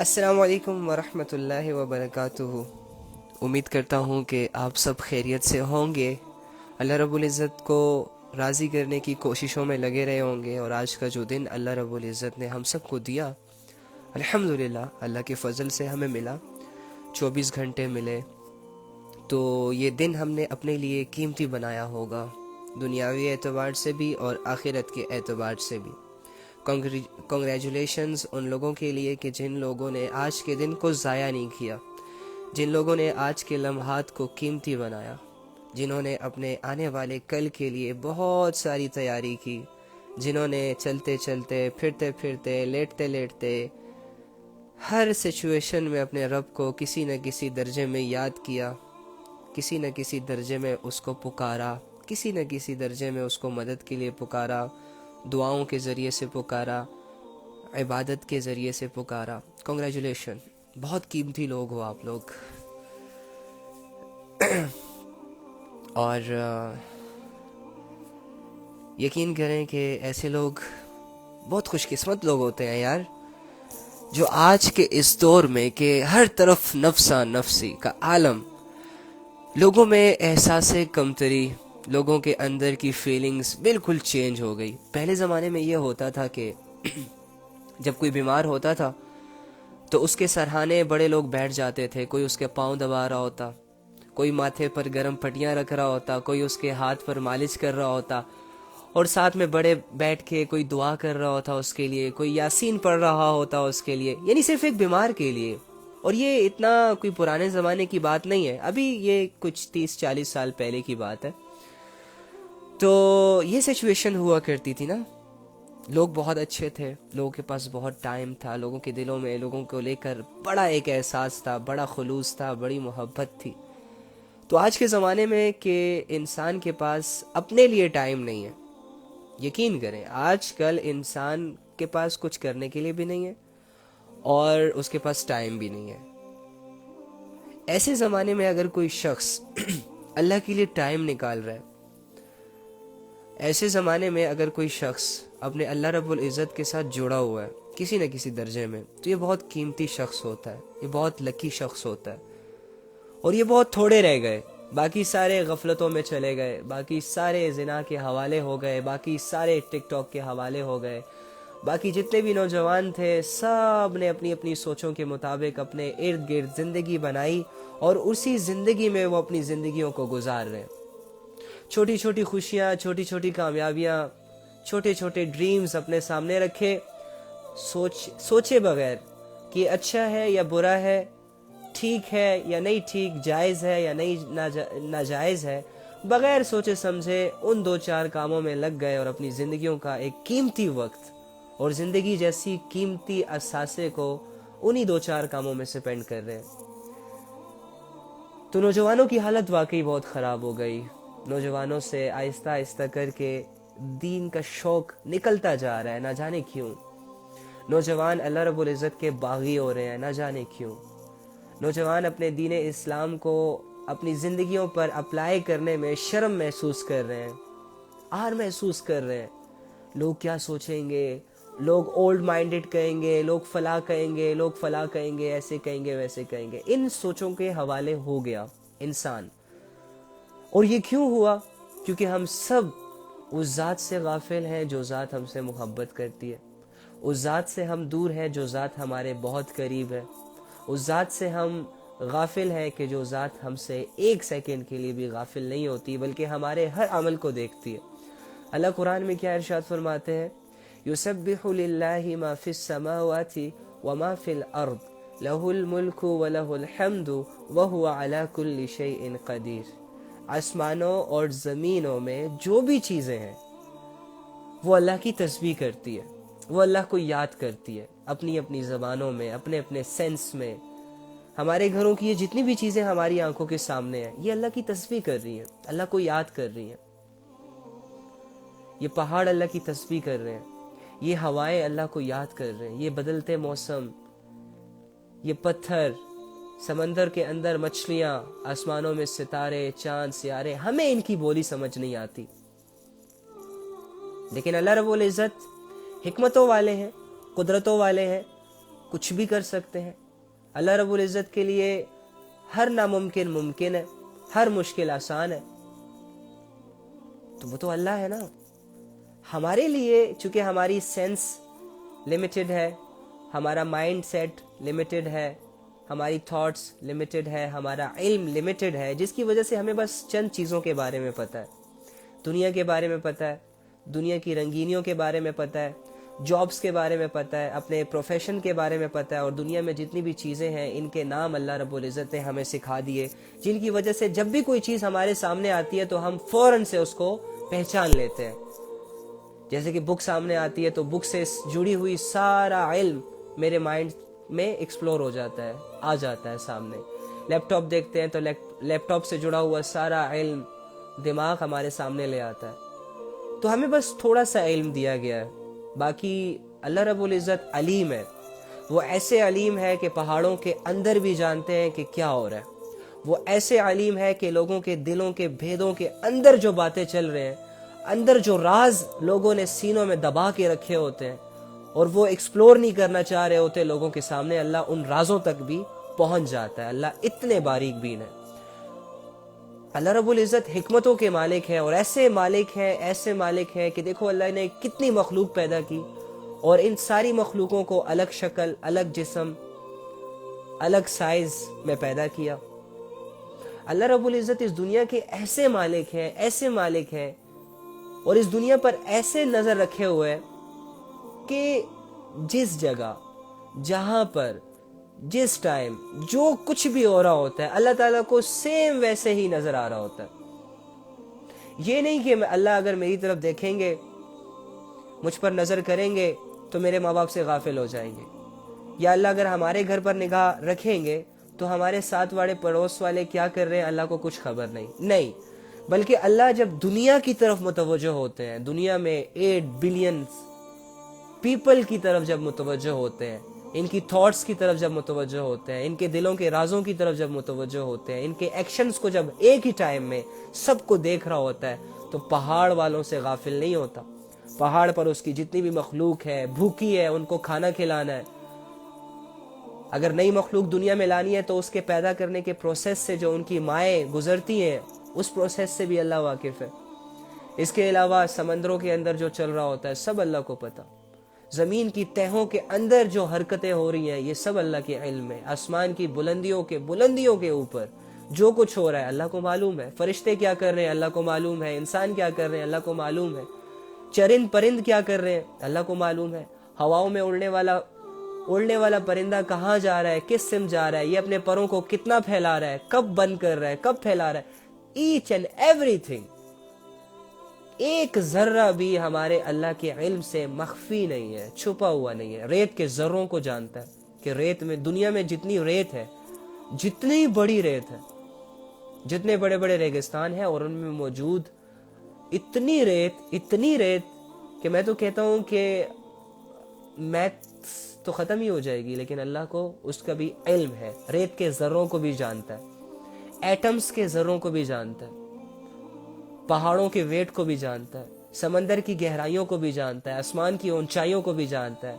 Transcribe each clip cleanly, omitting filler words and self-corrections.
السلام علیکم ورحمۃ اللہ وبرکاتہ۔ امید کرتا ہوں کہ آپ سب خیریت سے ہوں گے، اللہ رب العزت کو راضی کرنے کی کوششوں میں لگے رہے ہوں گے، اور آج کا جو دن اللہ رب العزت نے ہم سب کو دیا، الحمدللہ اللہ کے فضل سے ہمیں ملا، 24 گھنٹے ملے، تو یہ دن ہم نے اپنے لیے قیمتی بنایا ہوگا، دنیاوی اعتبار سے بھی اور آخرت کے اعتبار سے بھی۔ کنگریچولیشنز ان لوگوں کے لیے کہ جن لوگوں نے آج کے دن کو ضائع نہیں کیا، جن لوگوں نے آج کے لمحات کو قیمتی بنایا، جنہوں نے اپنے آنے والے کل کے لیے بہت ساری تیاری کی، جنہوں نے چلتے چلتے، پھرتے پھرتے، لیٹتے لیٹتے، ہر سچویشن میں اپنے رب کو کسی نہ کسی درجے میں یاد کیا، کسی نہ کسی درجے میں اس کو پکارا، کسی نہ کسی درجے میں اس کو مدد کے لیے پکارا، دعاؤں کے ذریعے سے پکارا، عبادت کے ذریعے سے پکارا۔ کنگریچولیشن، بہت قیمتی لوگ ہو آپ لوگ۔ اور یقین کریں کہ ایسے لوگ بہت خوش قسمت لوگ ہوتے ہیں یار، جو آج کے اس دور میں کہ ہر طرف نفسا نفسی کا عالم، لوگوں میں احساس کمتری، لوگوں کے اندر کی فیلنگز بالکل چینج ہو گئی۔ پہلے زمانے میں یہ ہوتا تھا کہ جب کوئی بیمار ہوتا تھا تو اس کے سرہانے بڑے لوگ بیٹھ جاتے تھے، کوئی اس کے پاؤں دبا رہا ہوتا، کوئی ماتھے پر گرم پٹیاں رکھ رہا ہوتا، کوئی اس کے ہاتھ پر مالش کر رہا ہوتا، اور ساتھ میں بڑے بیٹھ کے کوئی دعا کر رہا ہوتا اس کے لیے، کوئی یاسین پڑھ رہا ہوتا اس کے لیے، یعنی صرف ایک بیمار کے لیے۔ اور یہ اتنا کوئی پرانے زمانے کی بات نہیں ہے، ابھی یہ کچھ 30-40 سال پہلے کی بات ہے۔ تو یہ سچویشن ہوا کرتی تھی نا، لوگ بہت اچھے تھے، لوگوں کے پاس بہت ٹائم تھا، لوگوں کے دلوں میں لوگوں کو لے کر بڑا ایک احساس تھا، بڑا خلوص تھا، بڑی محبت تھی۔ تو آج کے زمانے میں کہ انسان کے پاس اپنے لیے ٹائم نہیں ہے، یقین کریں آج کل انسان کے پاس کچھ کرنے کے لیے بھی نہیں ہے اور اس کے پاس ٹائم بھی نہیں ہے۔ ایسے زمانے میں اگر کوئی شخص اللہ کے لیے ٹائم نکال رہا ہے، ایسے زمانے میں اگر کوئی شخص اپنے اللہ رب العزت کے ساتھ جڑا ہوا ہے کسی نہ کسی درجے میں، تو یہ بہت قیمتی شخص ہوتا ہے، یہ بہت لکی شخص ہوتا ہے۔ اور یہ بہت تھوڑے رہ گئے، باقی سارے غفلتوں میں چلے گئے، باقی سارے زنا کے حوالے ہو گئے، باقی سارے ٹک ٹاک کے حوالے ہو گئے، باقی جتنے بھی نوجوان تھے سب نے اپنی اپنی سوچوں کے مطابق اپنے ارد گرد زندگی بنائی، اور اسی زندگی میں وہ اپنی زندگیوں کو گزار رہے ہیں۔ چھوٹی چھوٹی خوشیاں، چھوٹی چھوٹی کامیابیاں، چھوٹے چھوٹے ڈریمز اپنے سامنے رکھے، سوچے بغیر کہ اچھا ہے یا برا ہے، ٹھیک ہے یا نہیں ٹھیک، جائز ہے یا نہیں ناجائز ہے، بغیر سوچے سمجھے ان 2-4 کاموں میں لگ گئے، اور اپنی زندگیوں کا ایک قیمتی وقت اور زندگی جیسی قیمتی اثاثے کو انہی 2-4 کاموں میں سپینڈ کر رہے ہیں۔ تو نوجوانوں کی حالت واقعی بہت خراب ہو گئی، نوجوانوں سے آہستہ آہستہ کر کے دین کا شوق نکلتا جا رہا ہے، نہ جانے کیوں۔ نوجوان اللہ رب العزت کے باغی ہو رہے ہیں، نہ جانے کیوں۔ نوجوان اپنے دین اسلام کو اپنی زندگیوں پر اپلائی کرنے میں شرم محسوس کر رہے ہیں، آر محسوس کر رہے ہیں، لوگ کیا سوچیں گے، لوگ اولڈ مائنڈڈ کہیں گے، لوگ فلاں کہیں گے، لوگ فلاں کہیں گے، ایسے کہیں گے، ویسے کہیں گے۔ ان سوچوں کے حوالے ہو گیا انسان۔ اور یہ کیوں ہوا؟ کیونکہ ہم سب اس ذات سے غافل ہیں جو ذات ہم سے محبت کرتی ہے، اس ذات سے ہم دور ہیں جو ذات ہمارے بہت قریب ہے، اس ذات سے ہم غافل ہیں کہ جو ذات ہم سے ایک سیکنڈ کے لیے بھی غافل نہیں ہوتی، بلکہ ہمارے ہر عمل کو دیکھتی ہے۔ اللہ قرآن میں کیا ارشاد فرماتے ہیں؟ یسبح للہ ما فی السماوات وما فی الارض لہ الملک ولہ الحمد وہو علی کل شیء قدیر۔ آسمانوں اور زمینوں میں جو بھی چیزیں ہیں وہ اللہ کی تسبیح کرتی ہے، وہ اللہ کو یاد کرتی ہے، اپنی اپنی زبانوں میں، اپنے اپنے سینس میں۔ ہمارے گھروں کی یہ جتنی بھی چیزیں ہماری آنکھوں کے سامنے ہیں، یہ اللہ کی تسبیح کر رہی ہیں، اللہ کو یاد کر رہی ہیں۔ یہ پہاڑ اللہ کی تسبیح کر رہے ہیں، یہ ہوائیں اللہ کو یاد کر رہے ہیں، یہ بدلتے موسم، یہ پتھر، سمندر کے اندر مچھلیاں، آسمانوں میں ستارے، چاند، سیارے، ہمیں ان کی بولی سمجھ نہیں آتی، لیکن اللہ رب العزت حکمتوں والے ہیں، قدرتوں والے ہیں، کچھ بھی کر سکتے ہیں. اللہ رب العزت کے لیے ہر ناممکن ممکن ہے، ہر مشکل آسان ہے. تو وہ تو اللہ ہے نا. ہمارے لیے چونکہ ہماری سینس لمیٹڈ ہے، ہمارا مائنڈ سیٹ لمیٹڈ ہے، ہماری تھاٹس لمیٹڈ ہے، ہمارا علم لمیٹڈ ہے، جس کی وجہ سے ہمیں بس چند چیزوں کے بارے میں پتہ ہے. دنیا کے بارے میں پتہ ہے، دنیا کی رنگینیوں کے بارے میں پتہ ہے، جابس کے بارے میں پتہ ہے، اپنے پروفیشن کے بارے میں پتہ ہے، اور دنیا میں جتنی بھی چیزیں ہیں ان کے نام اللہ رب العزت نے ہمیں سکھا دیے، جن کی وجہ سے جب بھی کوئی چیز ہمارے سامنے آتی ہے تو ہم فوراً سے اس کو پہچان لیتے ہیں. جیسے کہ بک سامنے آتی ہے تو بک سے جڑی ہوئی سارا علم میرے مائنڈ میں ایکسپلور ہو جاتا ہے، آ جاتا ہے سامنے. لیپ ٹاپ دیکھتے ہیں تو لیپ ٹاپ سے جڑا ہوا سارا علم دماغ ہمارے سامنے لے آتا ہے. تو ہمیں بس تھوڑا سا علم دیا گیا ہے. باقی اللہ رب العزت علیم ہے. وہ ایسے علیم ہے کہ پہاڑوں کے اندر بھی جانتے ہیں کہ کیا ہو رہا ہے. وہ ایسے علیم ہے کہ لوگوں کے دلوں کے بھیدوں کے اندر جو باتیں چل رہے ہیں، اندر جو راز لوگوں نے سینوں میں دبا کے رکھے ہوتے ہیں اور وہ ایکسپلور نہیں کرنا چاہ رہے ہوتے لوگوں کے سامنے، اللہ ان رازوں تک بھی پہنچ جاتا ہے. اللہ اتنے باریک بین ہے. اللہ رب العزت حکمتوں کے مالک ہے، اور ایسے مالک ہیں کہ دیکھو اللہ نے کتنی مخلوق پیدا کی اور ان ساری مخلوقوں کو الگ شکل، الگ جسم، الگ سائز میں پیدا کیا. اللہ رب العزت اس دنیا کے ایسے مالک ہیں اور اس دنیا پر ایسے نظر رکھے ہوئے کہ جس جگہ، جہاں پر، جس ٹائم جو کچھ بھی ہو رہا ہوتا ہے اللہ تعالیٰ کو سیم ویسے ہی نظر آ رہا ہوتا ہے. یہ نہیں کہ اللہ اگر میری طرف دیکھیں گے، مجھ پر نظر کریں گے تو میرے ماں باپ سے غافل ہو جائیں گے، یا اللہ اگر ہمارے گھر پر نگاہ رکھیں گے تو ہمارے ساتھ والے پڑوس والے کیا کر رہے ہیں اللہ کو کچھ خبر نہیں. بلکہ اللہ جب دنیا کی طرف متوجہ ہوتے ہیں، دنیا میں 8 بلین پیپل کی طرف جب متوجہ ہوتے ہیں، ان کی تھاٹس کی طرف جب متوجہ ہوتے ہیں، ان کے دلوں کے رازوں کی طرف جب متوجہ ہوتے ہیں، ان کے ایکشنز کو جب ایک ہی ٹائم میں سب کو دیکھ رہا ہوتا ہے، تو پہاڑ والوں سے غافل نہیں ہوتا. پہاڑ پر اس کی جتنی بھی مخلوق ہے، بھوکی ہے، ان کو کھانا کھلانا ہے. اگر نئی مخلوق دنیا میں لانی ہے تو اس کے پیدا کرنے کے پروسیس سے جو ان کی مائیں گزرتی ہیں، اس پروسیس سے بھی اللہ واقف ہے. اس کے علاوہ سمندروں کے اندر جو چل رہا ہوتا ہے سب اللہ کو پتہ. زمین کی تہوں کے اندر جو حرکتیں ہو رہی ہیں یہ سب اللہ کے علم ہے. آسمان کی بلندیوں کے اوپر جو کچھ ہو رہا ہے اللہ کو معلوم ہے. فرشتے کیا کر رہے ہیں اللہ کو معلوم ہے. انسان کیا کر رہے ہیں اللہ کو معلوم ہے. چرند پرند کیا کر رہے ہیں اللہ کو معلوم ہے. ہواؤں میں اڑنے والا پرندہ کہاں جا رہا ہے، کس سمت جا رہا ہے، یہ اپنے پروں کو کتنا پھیلا رہا ہے، کب بند کر رہا ہے، کب پھیلا رہا ہے. ایچ اینڈ ایوری تھنگ، ایک ذرہ بھی ہمارے اللہ کے علم سے مخفی نہیں ہے، چھپا ہوا نہیں ہے. ریت کے ذروں کو جانتا ہے کہ ریت میں، دنیا میں جتنی ریت ہے، جتنی بڑی ریت ہے، جتنے بڑے بڑے ریگستان ہیں اور ان میں موجود اتنی ریت کہ میں تو کہتا ہوں کہ میتھس تو ختم ہی ہو جائے گی، لیکن اللہ کو اس کا بھی علم ہے. ریت کے ذروں کو بھی جانتا ہے، ایٹمز کے ذروں کو بھی جانتا ہے، پہاڑوں کے ویٹ کو بھی جانتا ہے، سمندر کی گہرائیوں کو بھی جانتا ہے، آسمان کی اونچائیوں کو بھی جانتا ہے.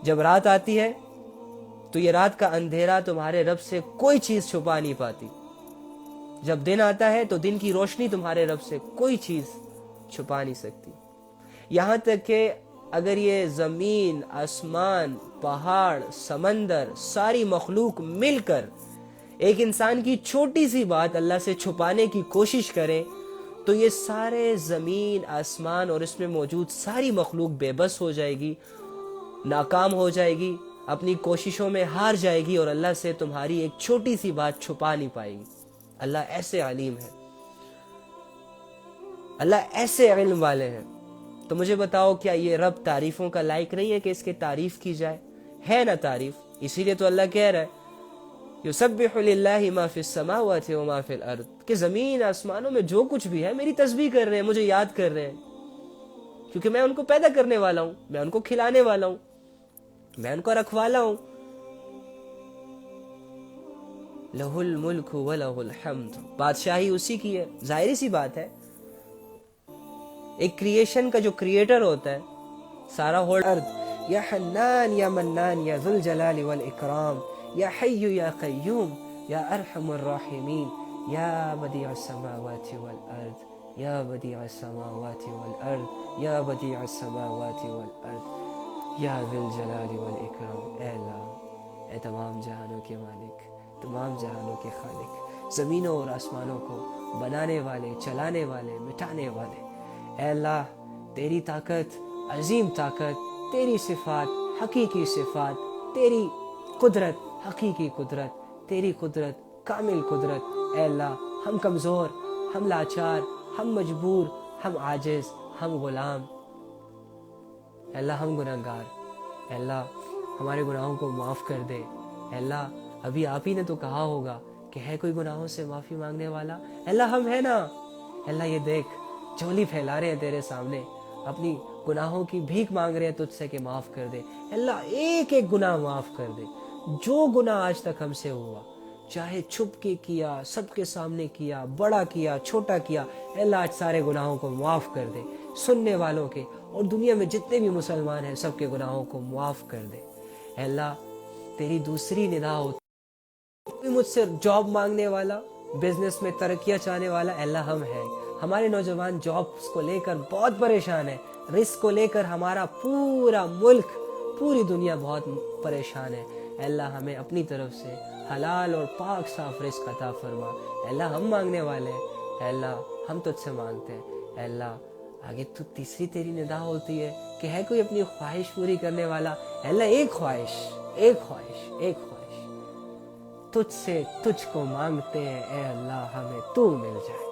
جب رات آتی ہے تو یہ رات کا اندھیرا تمہارے رب سے کوئی چیز چھپا نہیں پاتی. جب دن آتا ہے تو دن کی روشنی تمہارے رب سے کوئی چیز چھپا نہیں سکتی. یہاں تک کہ اگر یہ زمین، آسمان، پہاڑ، سمندر، ساری مخلوق مل کر ایک انسان کی چھوٹی سی بات اللہ سے چھپانے کی کوشش کرے تو یہ سارے زمین، آسمان اور اس میں موجود ساری مخلوق بے بس ہو جائے گی، ناکام ہو جائے گی، اپنی کوششوں میں ہار جائے گی، اور اللہ سے تمہاری ایک چھوٹی سی بات چھپا نہیں پائے گی. اللہ ایسے علیم ہے، اللہ ایسے علم والے ہیں. تو مجھے بتاؤ، کیا یہ رب تعریفوں کا لائق نہیں ہے کہ اس کی تعریف کی جائے؟ ہے نا تعریف. اسی لیے تو اللہ کہہ رہا ہے یسبح للہ ما فی السماوات وما فی الارض، کہ زمین آسمانوں میں جو کچھ بھی ہے میری تسبیح کر رہے ہیں، مجھے یاد کر رہے ہیں، کیونکہ میں ان کو پیدا کرنے والا ہوں، میں ان کو کھلانے والا ہوں، میں ان کو رکھوالا ہوں. لہ الملک ولہ الحمد، بادشاہی اسی کی ہے. ظاہری سی بات ہے، ایک کریشن کا جو کریٹر ہوتا ہے، سارا ہول ارتھ یا حنان یا منان یا ذو الجلال والاکرام یا حی یا قیوم یا ارحم الراحمین یا بدیع السماوات والارض یا بدیع السماوات والارض یا بدیع السماوات والارض یا ذی الجلال والاکرام۔ اے اللہ، اے تمام جہانوں کے مالک، تمام جہانوں کے خالق، زمینوں اور آسمانوں کو بنانے والے، چلانے والے، مٹانے والے، اے اللہ تیری طاقت، عظیم طاقت، تیری صفات، حقیقی صفات، تیری قدرت، حقیقی قدرت، تیری قدرت، کامل قدرت، اے اللہ ہم کمزور، ہم لاچار، ہم مجبور، ہم عاجز، ہم غلام، اے اللہ ہم گناہگار، اے اللہ ہمارے گناہوں کو معاف کر دے۔ اے اللہ ابھی آپ ہی نے تو کہا ہوگا کہ ہے کوئی گناہوں سے معافی مانگنے والا؟ اے اللہ ہم ہیں نا۔ اے اللہ یہ دیکھ، جھولی پھیلا رہے ہیں تیرے سامنے، اپنی گناہوں کی بھیک مانگ رہے ہیں تجھ سے کہ معاف کر دے۔ اے اللہ ایک ایک گناہ معاف کر دے، جو گناہ آج تک ہم سے ہوا، چاہے چھپ کے کیا، سب کے سامنے کیا، بڑا کیا، چھوٹا کیا، اے اللہ آج سارے گناہوں کو معاف کر دے، سننے والوں کے اور دنیا میں جتنے بھی مسلمان ہیں سب کے گناہوں کو معاف کر دے۔ اے اللہ تیری دوسری ندا ہوتی، کوئی مجھ سے جاب مانگنے والا، بزنس میں ترقیاں چاہنے والا، اے اللہ ہم ہیں۔ ہمارے نوجوان جابس کو لے کر بہت پریشان ہیں، رزق کو لے کر ہمارا پورا ملک، پوری دنیا بہت پریشان ہے۔ اے اللہ ہمیں اپنی طرف سے حلال اور پاک صاف رزق عطا فرما۔ اے اللہ ہم مانگنے والے ہیں، اے اللہ ہم تجھ سے مانگتے ہیں۔ اے اللہ آگے تو تیسری تیری ندا ہوتی ہے کہ ہے کوئی اپنی خواہش پوری کرنے والا؟ اے اللہ ایک خواہش، ایک خواہش، ایک خواہش، تجھ سے تجھ کو مانگتے ہیں، اے اللہ ہمیں تو مل جائے۔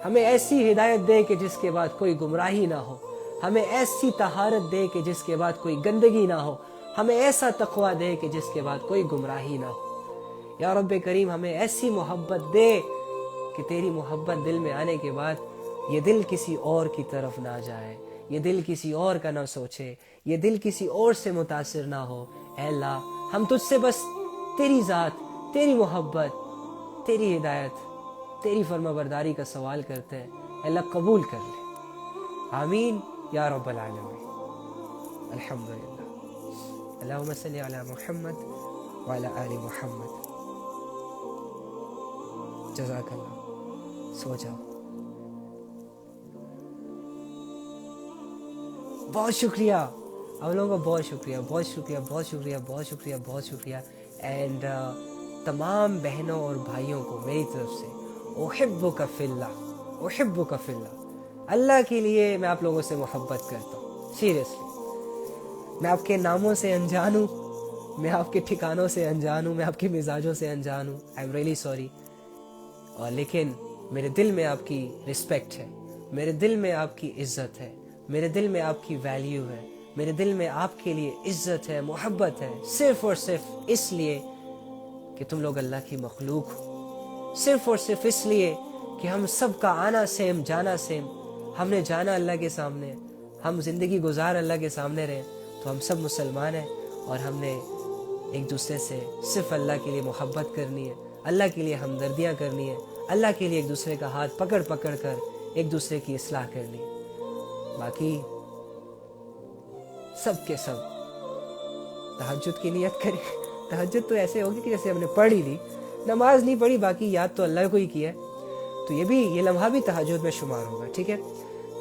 ہمیں ایسی ہدایت دے کہ جس کے بعد کوئی گمراہی نہ ہو، ہمیں ایسی طہارت دے کہ جس کے بعد کوئی گندگی نہ ہو، ہمیں ایسا تقویٰ دے کہ جس کے بعد کوئی گمراہی نہ ہو۔ یا رب کریم ہمیں ایسی محبت دے کہ تیری محبت دل میں آنے کے بعد یہ دل کسی اور کی طرف نہ جائے، یہ دل کسی اور کا نہ سوچے، یہ دل کسی اور سے متاثر نہ ہو۔ اے اللہ ہم تجھ سے بس تیری ذات، تیری محبت، تیری ہدایت، تیری فرما برداری کا سوال کرتے ہیں، اے اللہ قبول کر لے۔ آمین یا رب العالمین۔ الحمدللہ۔ اللہم صلی علی محمد وعلی آل محمد۔ جزاک اللہ۔ سو جاؤ۔ بہت شکریہ آپ لوگوں کا، بہت شکریہ، بہت شکریہ، بہت شکریہ، بہت شکریہ، بہت شکریہ۔ اینڈ تمام بہنوں اور بھائیوں کو میری طرف سے احبک فی اللہ، احبک فی اللہ، اللہ کے لیے میں آپ لوگوں سے محبت کرتا ہوں، سیریسلی۔ میں آپ کے ناموں سے انجان ہوں، میں آپ کے ٹھکانوں سے انجان ہوں، میں آپ کے مزاجوں سے انجان ہوں، آئی ایم ریئلی سوری، اور لیکن میرے دل میں آپ کی رسپیکٹ ہے، میرے دل میں آپ کی عزت ہے، میرے دل میں آپ کی ویلیو ہے، میرے دل میں آپ کے لیے عزت ہے، محبت ہے، صرف اور صرف اس لیے کہ تم لوگ اللہ کی مخلوق ہو، صرف اور صرف اس لیے کہ ہم سب کا آنا سیم، جانا سیم، ہم نے جانا اللہ کے سامنے، ہم زندگی گزار اللہ کے سامنے رہے، تو ہم سب مسلمان ہیں، اور ہم نے ایک دوسرے سے صرف اللہ کے لیے محبت کرنی ہے، اللہ کے لیے ہمدردیاں کرنی ہے، اللہ کے لیے ایک دوسرے کا ہاتھ پکڑ پکڑ کر ایک دوسرے کی اصلاح کرنی ہے۔ باقی سب کے سب تہجد کی نیت کریں۔ تہجد تو ایسے ہوگی کہ جیسے ہم نے پڑھ ہی لی، نماز نہیں پڑھی، باقی یاد تو اللہ کو ہی کیا ہے، تو یہ لمحہ بھی تہجد میں شمار ہوگا، ٹھیک ہے۔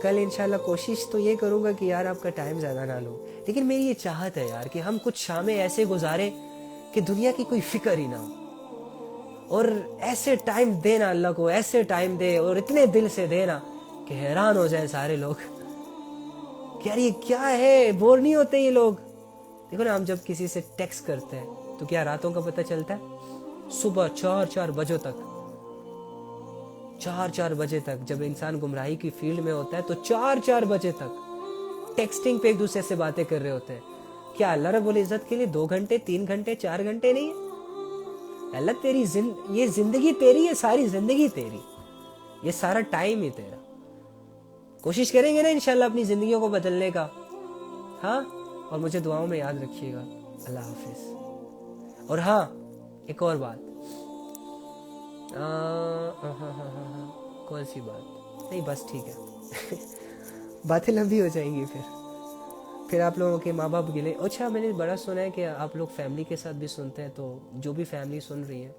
کل انشاءاللہ کوشش تو یہ کروں گا کہ یار آپ کا ٹائم زیادہ نہ لوں، لیکن میری یہ چاہت ہے یار کہ ہم کچھ شامیں ایسے گزاریں کہ دنیا کی کوئی فکر ہی نہ ہو، اور ایسے ٹائم دینا اللہ کو، ایسے ٹائم دے اور اتنے دل سے دینا کہ حیران ہو جائیں سارے لوگ کہ یار یہ کیا ہے، بور نہیں ہوتے یہ لوگ۔ دیکھو نا، ہم جب کسی سے ٹیکسٹ کرتے ہیں تو کیا راتوں کا پتہ چلتا ہے؟ صبح 4 بجے تک، 4 بجے تک جب انسان گمراہی کی فیلڈ میں ہوتا ہے تو 4 بجے تک ٹیکسٹنگ پہ ایک دوسرے سے باتیں کر رہے ہوتے ہیں۔ کیا اللہ رب العزت کے لیے 2 گھنٹے، 3 گھنٹے، 4 گھنٹے نہیں ہے؟ اللہ تیری یہ زندگی تیری ہے، ساری زندگی تیری، یہ سارا ٹائم ہی تیرا۔ کوشش کریں گے نا انشاءاللہ اپنی زندگیوں کو بدلنے کا، ہاں؟ اور مجھے دعاؤں میں یاد رکھیے گا۔ اللہ حافظ۔ اور ہاں ایک اور بات، کون سی بات؟ نہیں بس ٹھیک ہے، باتیں لمبی ہو جائیں گی، پھر پھر آپ لوگوں کے ماں باپ گلے. اچھا میں نے بڑا سنا ہے کہ آپ لوگ فیملی کے ساتھ بھی سنتے ہیں, تو جو بھی فیملی سن رہی ہے,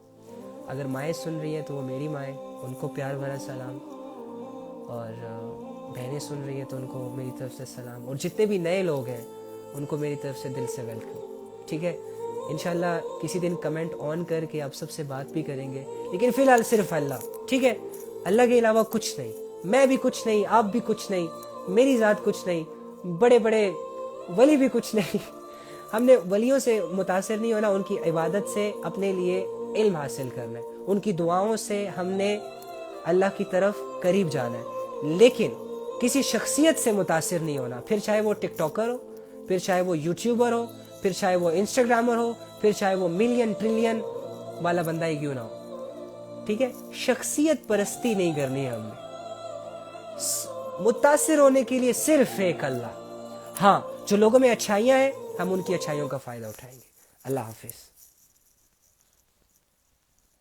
اگر مائیں سن رہی ہیں تو وہ میری مائیں, ان کو پیار بھرا سلام, اور بہنیں سن رہی ہیں تو ان کو میری طرف سے سلام, اور جتنے بھی نئے لوگ ہیں ان کو میری طرف سے دل سے ویلکم. ٹھیک ہے, انشاءاللہ کسی دن کمنٹ آن کر کے آپ سب سے بات بھی کریں گے, لیکن فی الحال صرف اللہ. ٹھیک ہے, اللہ کے علاوہ کچھ نہیں, میں بھی کچھ نہیں, آپ بھی کچھ نہیں, میری ذات کچھ نہیں, بڑے بڑے ولی بھی کچھ نہیں. ہم نے ولیوں سے متاثر نہیں ہونا, ان کی عبادت سے اپنے لیے علم حاصل کرنا ہے, ان کی دعاؤں سے ہم نے اللہ کی طرف قریب جانا ہے, لیکن کسی شخصیت سے متاثر نہیں ہونا, پھر چاہے وہ ٹک ٹاکر ہو, پھر چاہے وہ یوٹیوبر ہو, پھر چاہے وہ انسٹاگرامر ہو, پھر چاہے وہ ملین ٹریلین والا بندہ ہی کیوں نہ ہو. ٹھیک ہے, شخصیت پرستی نہیں کرنی ہے ہم نے, متاثر ہونے کے لیے صرف ایک اللہ. ہاں, جو لوگوں میں اچھائیاں ہیں ہم ان کی اچھائیوں کا فائدہ اٹھائیں گے. اللہ حافظ.